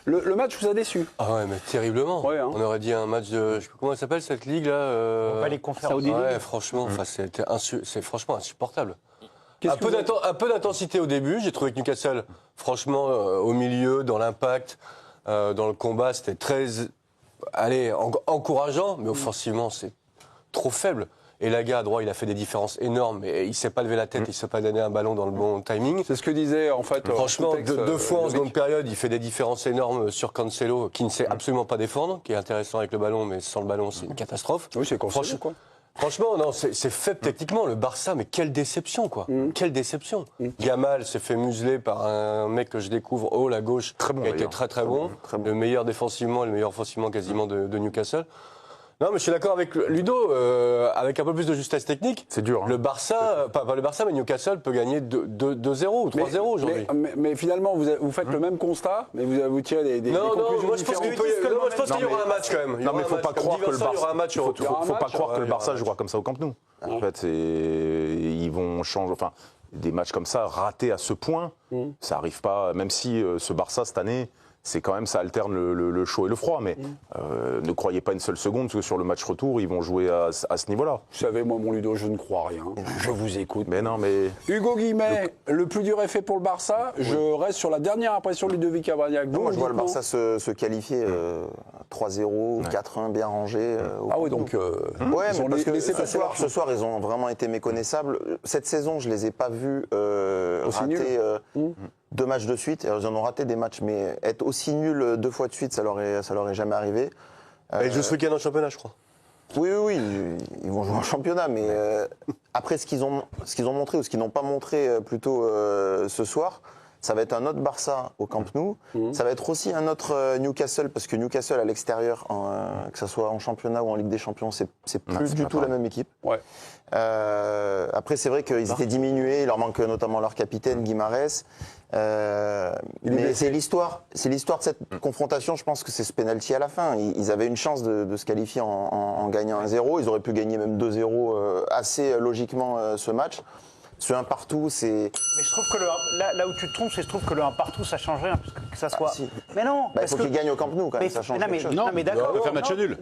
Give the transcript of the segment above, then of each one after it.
Le match vous a déçu? Ah ouais, mais terriblement. Ouais, hein. On aurait dit un match de... Je sais plus comment elle s'appelle cette ligue-là Pas les conférences. Ouais, franchement, c'est franchement insupportable. Qu'est-ce Un peu d'intensité au début. J'ai trouvé que Newcastle, franchement, au milieu, dans l'impact, dans le combat, c'était très encourageant, mais offensivement, c'est trop faible. Et Laga à droite, il a fait des différences énormes, mais il ne s'est pas levé la tête, il ne s'est pas donné un ballon dans le bon timing. C'est ce que disait en fait. Franchement, deux fois en seconde période, il fait des différences énormes sur Cancelo, qui ne sait absolument pas défendre, qui est intéressant avec le ballon, mais sans le ballon, c'est une catastrophe. Oui, c'est Cancelo, quoi. Franchement, non, c'est faible techniquement. Le Barça, mais quelle déception, quoi. Quelle déception. Gamal s'est fait museler par un mec que je découvre haut, à gauche, Très bon, qui a été d'ailleurs. très bon. Le meilleur défensivement et le meilleur offensivement quasiment de Newcastle. Non, mais je suis d'accord avec Ludo, avec un peu plus de justesse technique. C'est dur. Hein. Le Barça, pas le Barça, mais Newcastle peut gagner 2-0 ou 3-0 aujourd'hui. Mais finalement, vous faites le même constat, mais vous tirez des Non, conclusions moi je pense qu'il y aura un match quand même. Non, mais il ne faut pas croire que le Barça. Il y aura un match. Faut pas croire que le Barça jouera comme ça au Camp Nou. En fait, ils vont changer. Enfin, des matchs comme ça, ratés à ce point, ça n'arrive pas. Même si ce Barça cette année. C'est quand même, ça alterne le chaud et le froid, mais ne croyez pas une seule seconde, parce que sur le match retour, ils vont jouer à ce niveau-là. Vous savez, moi, mon Ludo, je ne crois rien. Je vous écoute. Mais non, mais... Hugo Guillemet, le plus dur est fait pour le Barça. Je reste sur la dernière impression de Ludovic Abragnac. Moi, je vois le Barça se qualifier 3-0, 4-1, bien rangé. Ah oui, donc... Ouais, mais parce que ce soir, ils ont vraiment été méconnaissaient. Cette saison, je les ai pas vus rater 2 matchs de suite. Alors, ils en ont raté des matchs, mais être aussi nul 2 fois de suite, ça leur est jamais arrivé. Ils jouent ce week-end en championnat, je crois. Oui, ils vont jouer en championnat, mais après ce qu'ils ont montré ou ce qu'ils n'ont pas montré plutôt ce soir, ça va être un autre Barça au Camp Nou. Ça va être aussi un autre Newcastle, parce que Newcastle à l'extérieur, que ce soit en championnat ou en Ligue des Champions, c'est plus du tout la même équipe. Ouais. Après, c'est vrai qu'ils étaient diminués, il leur manque notamment leur capitaine, Guimarães. Mais c'est l'histoire de cette confrontation. Je pense que c'est ce penalty à la fin. Ils avaient une chance de se qualifier en gagnant 1-0. Ils auraient pu gagner même 2-0 assez logiquement ce match. Ce 1 partout, c'est... Mais je trouve que là où tu te trompes, c'est que je trouve que le 1 partout, ça change rien, que ça soit... si. Mais non, il faut qu'ils gagnent au Camp Nou quand même, ça change quelque chose. Non, mais d'accord. On peut faire match nul.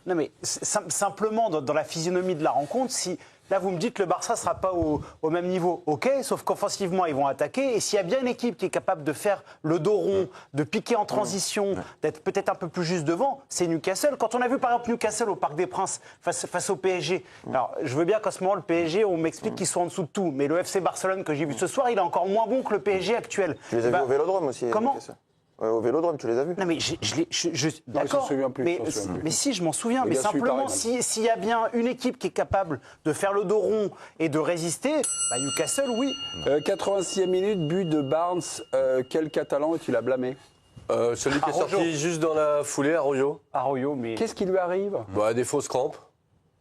Non, mais simplement, dans la physionomie de la rencontre, si... Là, vous me dites que le Barça ne sera pas au même niveau. OK, sauf qu'offensivement, ils vont attaquer. Et s'il y a bien une équipe qui est capable de faire le dos rond, de piquer en transition, d'être peut-être un peu plus juste devant, c'est Newcastle. Quand on a vu, par exemple, Newcastle au Parc des Princes face au PSG, alors je veux bien qu'en ce moment, le PSG, on m'explique qu'ils sont en dessous de tout. Mais le FC Barcelone que j'ai vu ce soir, il est encore moins bon que le PSG actuel. Tu les as vus au Vélodrome aussi. Comment Au Vélodrome, tu les as vus? Non, mais d'accord. Mais si, je m'en souviens. Mais simplement, s'il y a bien une équipe qui est capable de faire le dos rond et de résister, Newcastle, oui. 86e minute, but de Barnes. Quel Catalan est-il à blâmer? Celui qui est sorti juste dans la foulée, Arroyo, mais... Qu'est-ce qui lui arrive? Des fausses crampes.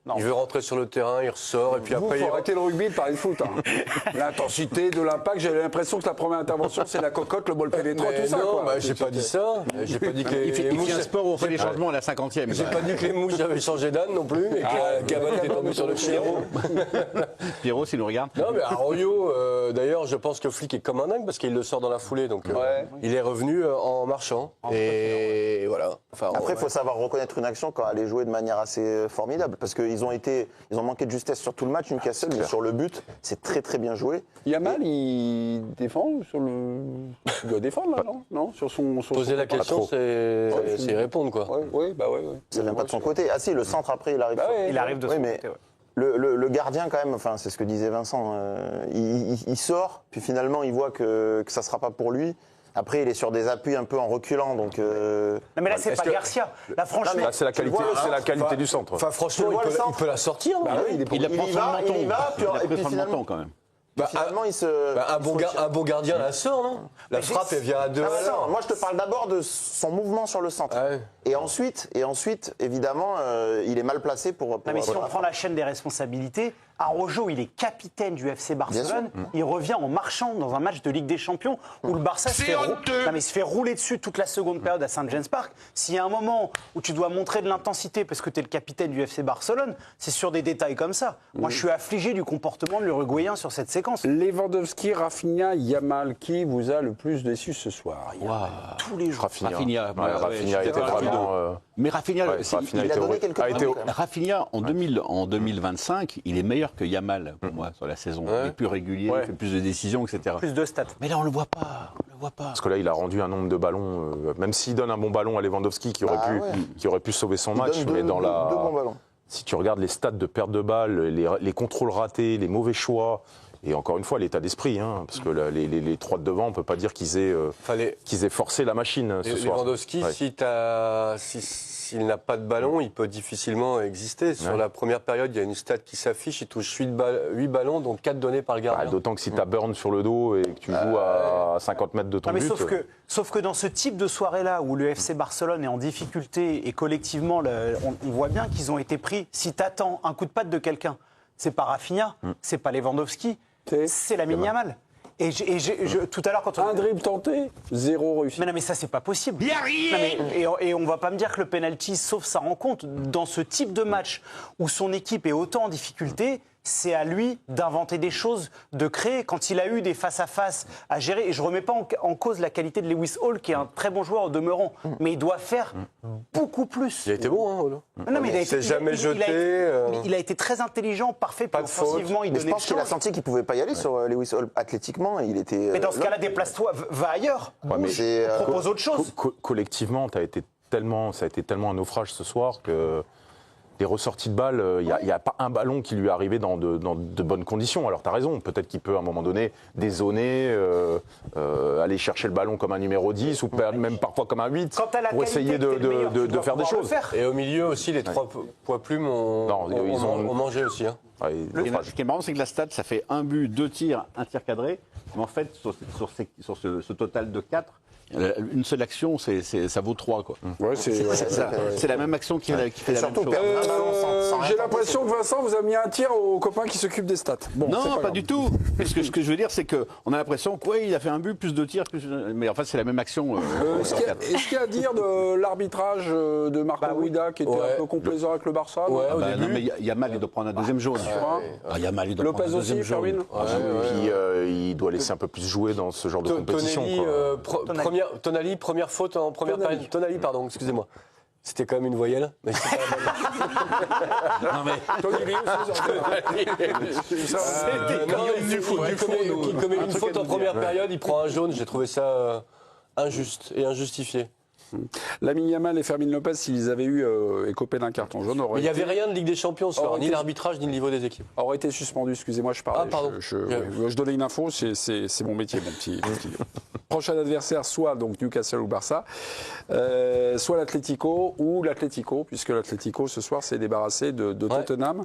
Non. Il veut rentrer sur le terrain, il ressort, et puis après... Il faut arrêter le rugby de parler de foot. Hein. L'intensité, de l'impact, j'avais l'impression que la première intervention, c'est la cocotte, le bol pénétrant, tout ça. Non, quoi. j'ai pas dit ça. J'ai pas dit que Il fait un sport où on fait les changements à la 50e. J'ai pas dit que les mouches avaient changé d'âne non plus, et que Gabon était tombé sur le Pierrot. Pierrot, s'il nous regarde. Non, mais Arroyo, d'ailleurs, je pense que Flick est comme un dingue parce qu'il le sort dans la foulée, donc il est revenu en marchant. Et voilà. Enfin, Après, il faut savoir reconnaître une action quand elle est jouée de manière assez formidable, parce qu'ils ont manqué de justesse sur tout le match, Newcastle, mais sur le but, c'est très très bien joué. Yamal, il défend sur le... Il doit défendre là, non sur son... Poser la question, c'est y répondre, quoi. Oui. Ça vient pas de son côté. Ah si, le centre après, il arrive. Il arrive de son mais côté, ouais. Le gardien quand même, enfin c'est ce que disait Vincent, il sort, puis finalement il voit que ça sera pas pour lui. Après, il est sur des appuis un peu en reculant, donc... Non, mais là, c'est pas Garcia. Là, franchement... Là, c'est la qualité du centre. Enfin, franchement, il peut la sortir. Il a pris son menton. et puis finalement... quand même. Finalement, Un bon gardien la sort, non? La frappe, elle vient à 2 à l'heure. Moi, je te parle d'abord de son mouvement sur le centre. Ouais. Et ensuite, évidemment, il est mal placé pour... Non, mais si on prend la chaîne des responsabilités, Araujo, il est capitaine du FC Barcelone. Il revient en marchant dans un match de Ligue des Champions où le Barça se fait rouler dessus toute la seconde période à St. James Park. S'il y a un moment où tu dois montrer de l'intensité parce que tu es le capitaine du FC Barcelone, c'est sur des détails comme ça. Moi, je suis affligé du comportement de l'Uruguayen sur cette séquence. Lewandowski, Rafinha, Yamal, qui vous a le plus déçu ce soir? Tous les jours. Rafinha. Rafinha était vraiment. Mais Rafinha, Rafinha Il a donné quelques points. Rafinha, en 2025, il est meilleur que Yamal, pour moi, sur la saison. Il est plus régulier, il fait plus de décisions, etc. Plus de stats. Mais là, on le voit pas. On le voit pas. Parce que là, il a rendu un nombre de ballons, même s'il donne un bon ballon à Lewandowski qui aurait pu sauver son match, donne mais deux bons ballons. Si tu regardes les stats de perte de balle, les contrôles ratés, les mauvais choix, et encore une fois, l'état d'esprit, parce que les trois de devant, on ne peut pas dire qu'ils aient forcé la machine ce soir. Lewandowski, Ouais. s'il n'a pas de ballon, il peut difficilement exister. Sur la première période, il y a une stat qui s'affiche, il touche 8 ballons, dont 4 donnés par le gardien. D'autant que si tu as Burn sur le dos et que tu joues à 50 mètres de ton Non, mais but... sauf que dans ce type de soirée-là, où le FC Barcelone est en difficulté et collectivement, on voit bien qu'ils ont été pris. Si tu attends un coup de patte de quelqu'un, c'est pas Rafinha, c'est pas Lewandowski, c'est Lamine Yamal. Et tout à l'heure, quand on... Un dribble tenté, 0 réussi. Mais non, mais ça, c'est pas possible. Et on va pas me dire que le penalty sauve sa rencontre. Dans ce type de match où son équipe est autant en difficulté, c'est à lui d'inventer des choses, de créer. Quand il a eu des face-à-face à gérer, et je ne remets pas en cause la qualité de Lewis Hall, qui est un très bon joueur au demeurant, mais il doit faire beaucoup plus. Il a été bon, Hall. Non, mais Il s'est jamais jeté. Il a été très intelligent, parfait, Pas puis de faute. offensivement, il Mais je donnait pense qu'il a le change. senti qu'il pouvait pas y aller sur Lewis Hall athlétiquement. Il était. Mais dans ce cas-là, déplace-toi, va ailleurs, mais bouge, c'est, propose autre chose. Collectivement, ça a été tellement un naufrage ce soir que les ressorties de balles, il n'y a pas un ballon qui lui est arrivé dans de bonnes conditions. Alors tu as raison, peut-être qu'il peut à un moment donné dézoner, aller chercher le ballon comme un numéro 10 ou même parfois comme un 8 Quand t'as la pour essayer qualité que t'es le meilleur, tu de dois faire des pouvoir le choses. faire. Et au milieu aussi, les 3 poids plumes ont mangé aussi. Ouais, Ce qui est marrant, c'est que la stat, ça fait un but, 2 tirs, un tir cadré. Mais en fait, sur ce total de 4, une seule action, ça vaut 3, quoi. Ouais, C'est la même action qui fait la même surtout chose. perdre un ballon sans rien J'ai tenter, l'impression que Vincent vous a mis un tir au copain qui s'occupe des stats. Bon, c'est Non, pas grave. du tout. Mais ce que je veux dire, c'est qu'on a l'impression qu'il a fait un but, plus 2 tirs, mais en fait, c'est la même action. Est-ce qu'il y a à dire de l'arbitrage de Marco Guida qui était un peu complaisant avec le Barça? non Ouais, au Non, début. mais Yamal, il doit prendre un deuxième jaune. Yamal, il doit prendre Lopez un aussi, deuxième jaune. Fermin? Puis il doit laisser un peu plus jouer dans ce genre de compétition. Tonali, quoi. Tonali, première faute en première période. Tonali, pardon, excusez-moi. C'était quand même une voyelle. Mais c'est pas Non, mais Tony Lee aussi, qui commet une faute en première période, il prend un jaune. J'ai trouvé ça injuste et injustifié. Lamine Yamal et Fermin Lopez, s'ils avaient eu écopé d'un carton jaune, Mais il n'y avait rien de Ligue des Champions ce soir, ni l'arbitrage, ni le niveau des équipes. aurait été suspendu. Excusez-moi, je parlais. Ah, pardon. Je donnais une info, c'est mon métier, mon petit. Prochain adversaire, soit donc Newcastle ou Barça, soit l'Atlético ou l'Atlético, puisque l'Atlético ce soir s'est débarrassé de Tottenham.